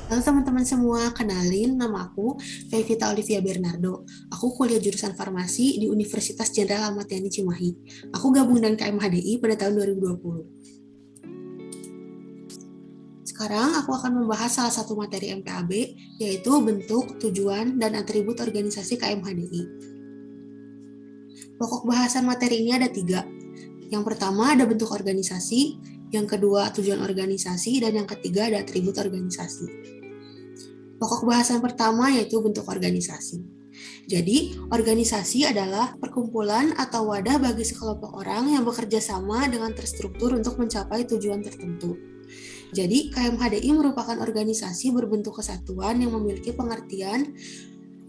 Halo teman-teman semua, kenalin nama aku Vevita Olivia Bernardo. Aku kuliah jurusan farmasi di Universitas Jenderal Ahmad Yani Cimahi. Aku gabung dengan KMHDI pada tahun 2020. Sekarang aku akan membahas salah satu materi MPAB, yaitu bentuk, tujuan, dan atribut organisasi KMHDI. Pokok bahasan materi ini ada 3. Yang pertama ada bentuk organisasi, yang kedua tujuan organisasi, dan yang ketiga ada atribut organisasi. Pokok bahasan pertama yaitu bentuk organisasi. Jadi, organisasi adalah perkumpulan atau wadah bagi sekelompok orang yang bekerja sama dengan terstruktur untuk mencapai tujuan tertentu. Jadi, KMHDI merupakan organisasi berbentuk kesatuan yang memiliki pengertian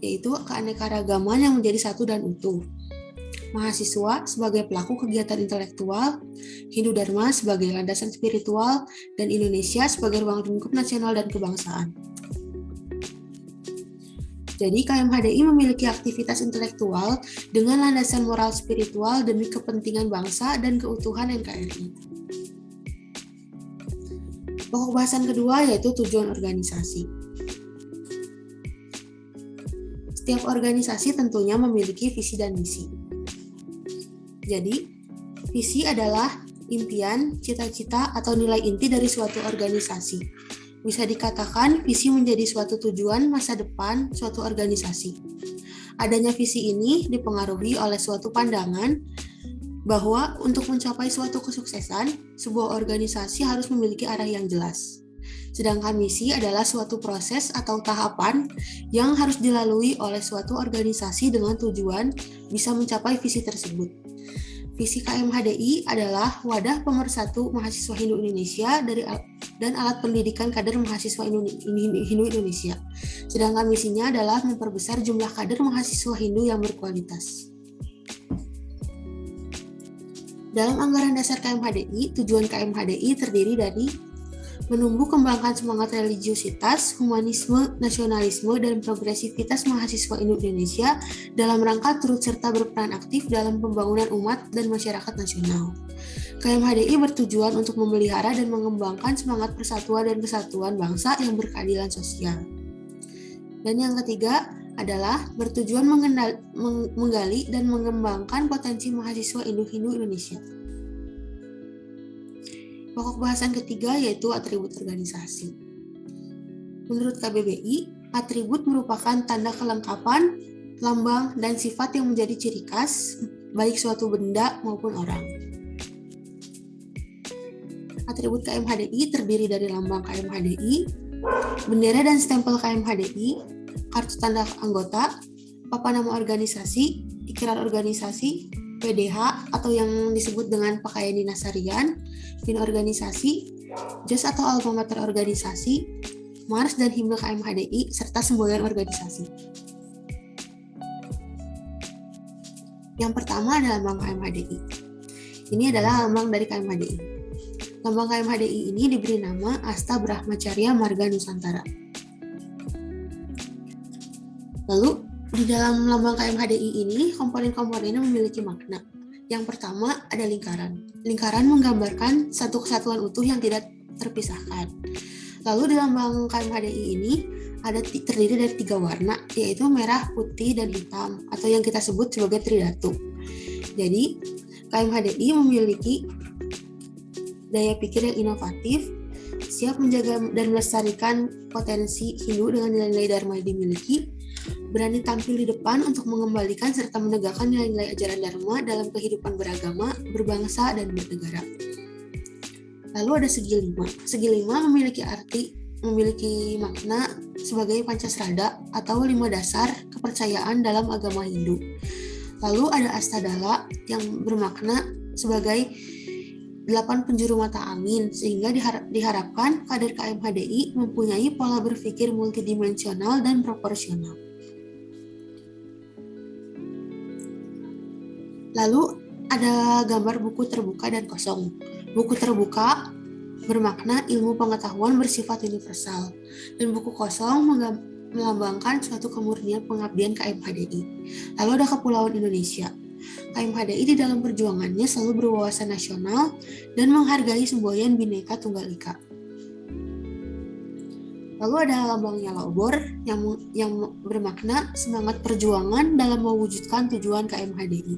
yaitu keanekaragaman yang menjadi satu dan utuh. Mahasiswa sebagai pelaku kegiatan intelektual, Hindu Dharma sebagai landasan spiritual, dan Indonesia sebagai ruang lingkup nasional dan kebangsaan. Jadi KMHDI memiliki aktivitas intelektual dengan landasan moral spiritual demi kepentingan bangsa dan keutuhan NKRI. Pokok bahasan kedua yaitu tujuan organisasi. Setiap organisasi tentunya memiliki visi dan misi. Jadi, visi adalah impian, cita-cita, atau nilai inti dari suatu organisasi. Bisa dikatakan visi menjadi suatu tujuan masa depan suatu organisasi. Adanya visi ini dipengaruhi oleh suatu pandangan bahwa untuk mencapai suatu kesuksesan, sebuah organisasi harus memiliki arah yang jelas. Sedangkan misi adalah suatu proses atau tahapan yang harus dilalui oleh suatu organisasi dengan tujuan bisa mencapai visi tersebut. Visi KMHDI adalah wadah pemersatu mahasiswa Hindu Indonesia dan alat pendidikan kader mahasiswa Hindu Indonesia. Sedangkan misinya adalah memperbesar jumlah kader mahasiswa Hindu yang berkualitas. Dalam anggaran dasar KMHDI, tujuan KMHDI terdiri dari menumbuh kembangkan semangat religiusitas, humanisme, nasionalisme, dan progresivitas mahasiswa Indonesia dalam rangka turut serta berperan aktif dalam pembangunan umat dan masyarakat nasional. KMHDI bertujuan untuk memelihara dan mengembangkan semangat persatuan dan kesatuan bangsa yang berkeadilan sosial. Dan yang ketiga adalah bertujuan menggali dan mengembangkan potensi mahasiswa Hindu Indonesia. Pokok bahasan ketiga yaitu atribut organisasi. Menurut KBBI, atribut merupakan tanda kelengkapan, lambang, dan sifat yang menjadi ciri khas baik suatu benda maupun orang. Atribut KMHDI terdiri dari lambang KMHDI, bendera dan stempel KMHDI, kartu tanda anggota, papan nama organisasi, ikrar organisasi, PDH atau yang disebut dengan pakaian dinas harian, PIN organisasi, jas atau alma mater organisasi, mars dan himne KMHDI, serta semboyan organisasi. Yang pertama adalah lambang KMHDI. Ini adalah lambang dari KMHDI. Lambang KMHDI ini diberi nama Asta Brahmacarya Marga Nusantara. Lalu, di dalam lambang KMHDI ini, komponen-komponennya memiliki makna. Yang pertama ada lingkaran. Lingkaran menggambarkan satu kesatuan utuh yang tidak terpisahkan. Lalu di lambang KMHDI ini terdiri dari 3 warna, yaitu merah, putih, dan hitam, atau yang kita sebut sebagai tridatu. Jadi, KMHDI memiliki daya pikir yang inovatif, siap menjaga dan melestarikan potensi Hindu dengan nilai-nilai Dharma yang dimiliki, berani tampil di depan untuk mengembalikan serta menegakkan nilai-nilai ajaran Dharma dalam kehidupan beragama, berbangsa, dan bernegara. Lalu ada segi 5. Segi 5 memiliki makna sebagai Pancasrada atau 5 dasar kepercayaan dalam agama Hindu. Lalu ada Astadala yang bermakna sebagai 8 penjuru mata angin, sehingga diharapkan kader KMHDI mempunyai pola berpikir multidimensional dan proporsional. Lalu ada gambar buku terbuka dan kosong. Buku terbuka bermakna ilmu pengetahuan bersifat universal, dan buku kosong melambangkan suatu kemurnian pengabdian KMHDI. Lalu ada Kepulauan Indonesia. KMHDI di dalam perjuangannya selalu berwawasan nasional dan menghargai semboyan Bhinneka Tunggal Ika. Lalu ada lambangnya obor yang bermakna semangat perjuangan dalam mewujudkan tujuan KMHDI.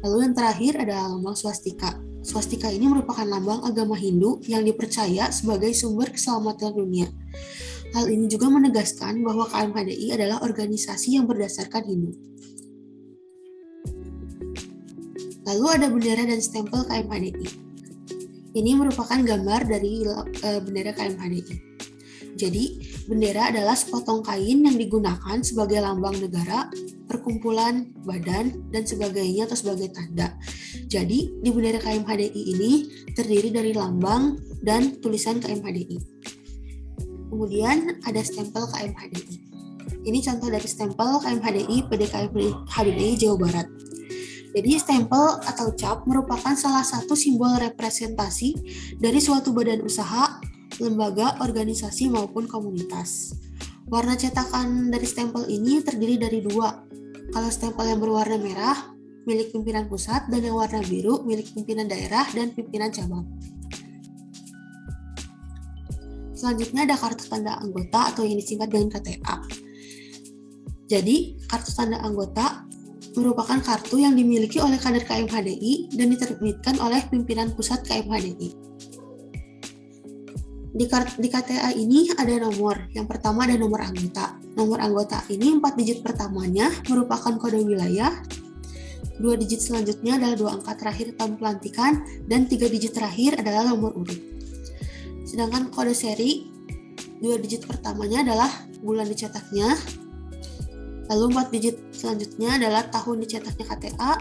Lalu yang terakhir ada lambang swastika. Swastika ini merupakan lambang agama Hindu yang dipercaya sebagai sumber keselamatan dunia. Hal ini juga menegaskan bahwa KMHDI adalah organisasi yang berdasarkan Hindu. Lalu ada bendera dan stempel KMHDI. Ini merupakan gambar dari bendera KMHDI. Jadi, bendera adalah sepotong kain yang digunakan sebagai lambang negara, perkumpulan, badan, dan sebagainya atau sebagai tanda. Jadi, di bendera KMHDI ini terdiri dari lambang dan tulisan KMHDI. Kemudian ada stempel KMHDI. Ini contoh dari stempel KMHDI PDKMHDI Jawa Barat. Jadi stempel atau cap merupakan salah satu simbol representasi dari suatu badan usaha, lembaga, organisasi, maupun komunitas. Warna cetakan dari stempel ini terdiri dari dua. Kalau stempel yang berwarna merah, milik pimpinan pusat, dan yang warna biru, milik pimpinan daerah dan pimpinan cabang. Selanjutnya ada kartu tanda anggota atau yang disingkat dengan KTA. Jadi, kartu tanda anggota merupakan kartu yang dimiliki oleh kader KMHDI dan diterbitkan oleh pimpinan pusat KMHDI. Di KTA ini ada nomor. Yang pertama ada nomor anggota. Nomor anggota ini 4 digit pertamanya merupakan kode wilayah, 2 digit selanjutnya adalah 2 angka terakhir tahun pelantikan, dan 3 digit terakhir adalah nomor urut. Sedangkan kode seri, 2 digit pertamanya adalah bulan dicetaknya, lalu 4 digit selanjutnya adalah tahun dicetaknya KTA,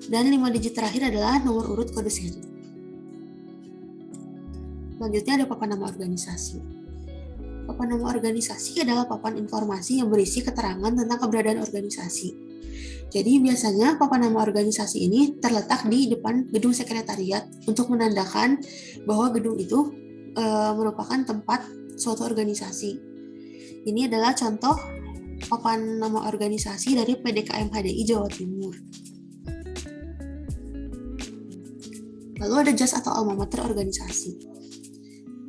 dan 5 digit terakhir adalah nomor urut kode seri. Selanjutnya ada papan nama organisasi. Papan nama organisasi adalah papan informasi yang berisi keterangan tentang keberadaan organisasi. Jadi biasanya papan nama organisasi ini terletak di depan gedung sekretariat untuk menandakan bahwa gedung itu merupakan tempat suatu organisasi. Ini adalah contoh papan nama organisasi dari PDKMHDI Jawa Timur. Lalu ada jas atau alma mater organisasi.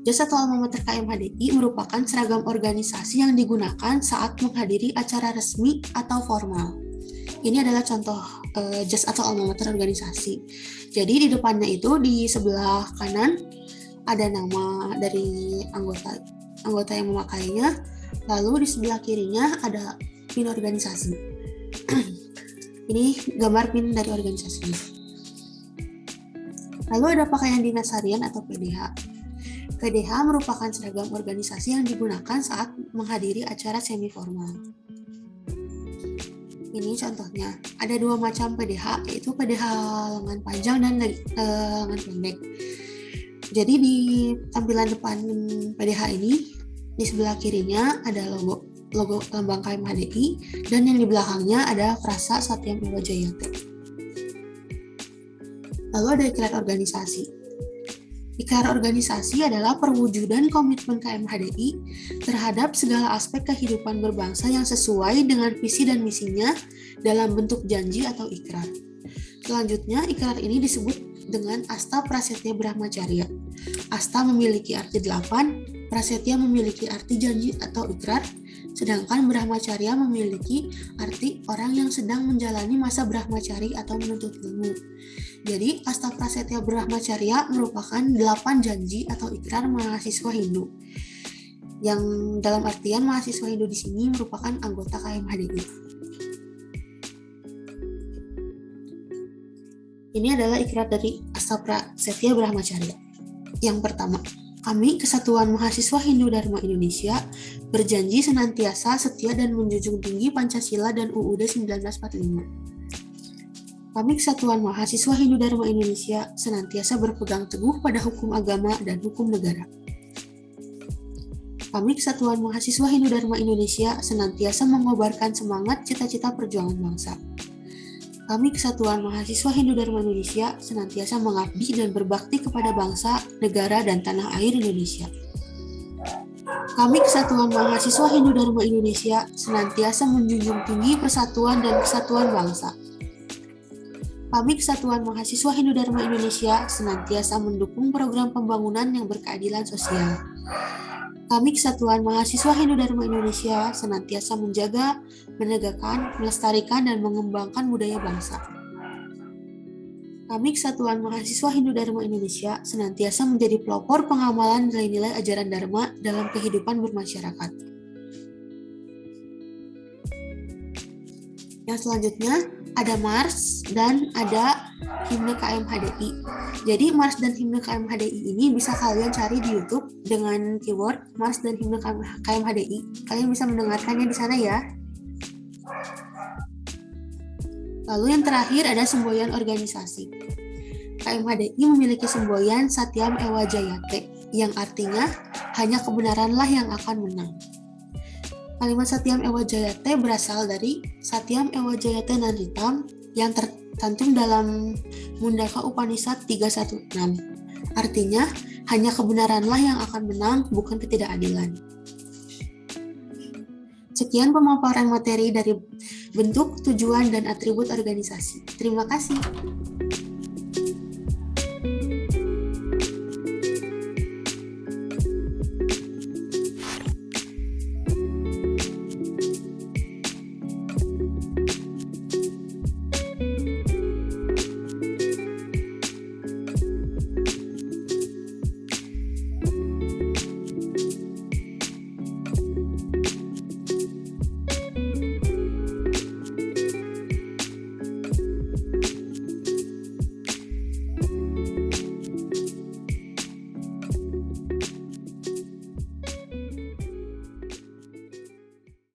Jas atau alma mater KMHDI merupakan seragam organisasi yang digunakan saat menghadiri acara resmi atau formal. Ini adalah contoh jas atau alma mater organisasi. Jadi di depannya itu di sebelah kanan ada nama dari anggota yang memakainya, lalu di sebelah kirinya ada pin organisasi. Ini gambar pin dari organisasinya. Lalu ada pakaian dinas harian atau PDH. PDH merupakan seragam organisasi yang digunakan saat menghadiri acara semi formal. Ini contohnya, ada 2 macam PDH, yaitu PDH lengan panjang dan lengan pendek. Jadi di tampilan depan PDH ini, di sebelah kirinya ada logo lambang KMHDI, dan yang di belakangnya ada frasa Satya Mulia Jayate. Lalu ada ikrar organisasi. Ikrar organisasi adalah perwujudan komitmen KMHDI terhadap segala aspek kehidupan berbangsa yang sesuai dengan visi dan misinya dalam bentuk janji atau ikrar. Selanjutnya, ikrar ini disebut dengan Asta Prasetya Brahmacarya. Asta memiliki arti 8, Prasetya memiliki arti janji atau ikrar, sedangkan Brahmacarya memiliki arti orang yang sedang menjalani masa Brahmacari atau menuntut ilmu. Jadi, Asta Prasetya Brahmacarya merupakan 8 janji atau ikrar mahasiswa Hindu. Yang dalam artian mahasiswa Hindu di sini merupakan anggota KMHDI. Ini adalah ikrar dari Asta Prasetya Brahmacarya. Yang pertama, kami, Kesatuan Mahasiswa Hindu Dharma Indonesia, berjanji senantiasa setia dan menjunjung tinggi Pancasila dan UUD 1945. Kami, Kesatuan Mahasiswa Hindu Dharma Indonesia, senantiasa berpegang teguh pada hukum agama dan hukum negara. Kami, Kesatuan Mahasiswa Hindu Dharma Indonesia, senantiasa mengobarkan semangat cita-cita perjuangan bangsa. Kami, Kesatuan Mahasiswa Hindu Dharma Indonesia, senantiasa mengabdi dan berbakti kepada bangsa, negara, dan tanah air Indonesia. Kami, Kesatuan Mahasiswa Hindu Dharma Indonesia, senantiasa menjunjung tinggi persatuan dan kesatuan bangsa. Kami, Kesatuan Mahasiswa Hindu Dharma Indonesia, senantiasa mendukung program pembangunan yang berkeadilan sosial. Kami Kesatuan Mahasiswa Hindu Dharma Indonesia senantiasa menjaga, menegakkan, melestarikan, dan mengembangkan budaya bangsa. Kami Kesatuan Mahasiswa Hindu Dharma Indonesia senantiasa menjadi pelopor pengamalan nilai-nilai ajaran Dharma dalam kehidupan bermasyarakat. Yang selanjutnya ada Mars dan ada himne KMHDI. Jadi Mars dan himne KMHDI ini bisa kalian cari di YouTube dengan keyword Mars dan himne KMHDI. Kalian bisa mendengarkannya di sana ya. Lalu yang terakhir ada semboyan organisasi. KMHDI memiliki semboyan Satyam Ewa Jayate, yang artinya hanya kebenaranlah yang akan menang. Kalimat Satyam Ewa Jayate berasal dari Satyam Ewa Jayate Naritam yang tercantum dalam Mundaka Upanishad 316. Artinya, hanya kebenaranlah yang akan menang, bukan ketidakadilan. Sekian pemaparan materi dari bentuk, tujuan, dan atribut organisasi. Terima kasih.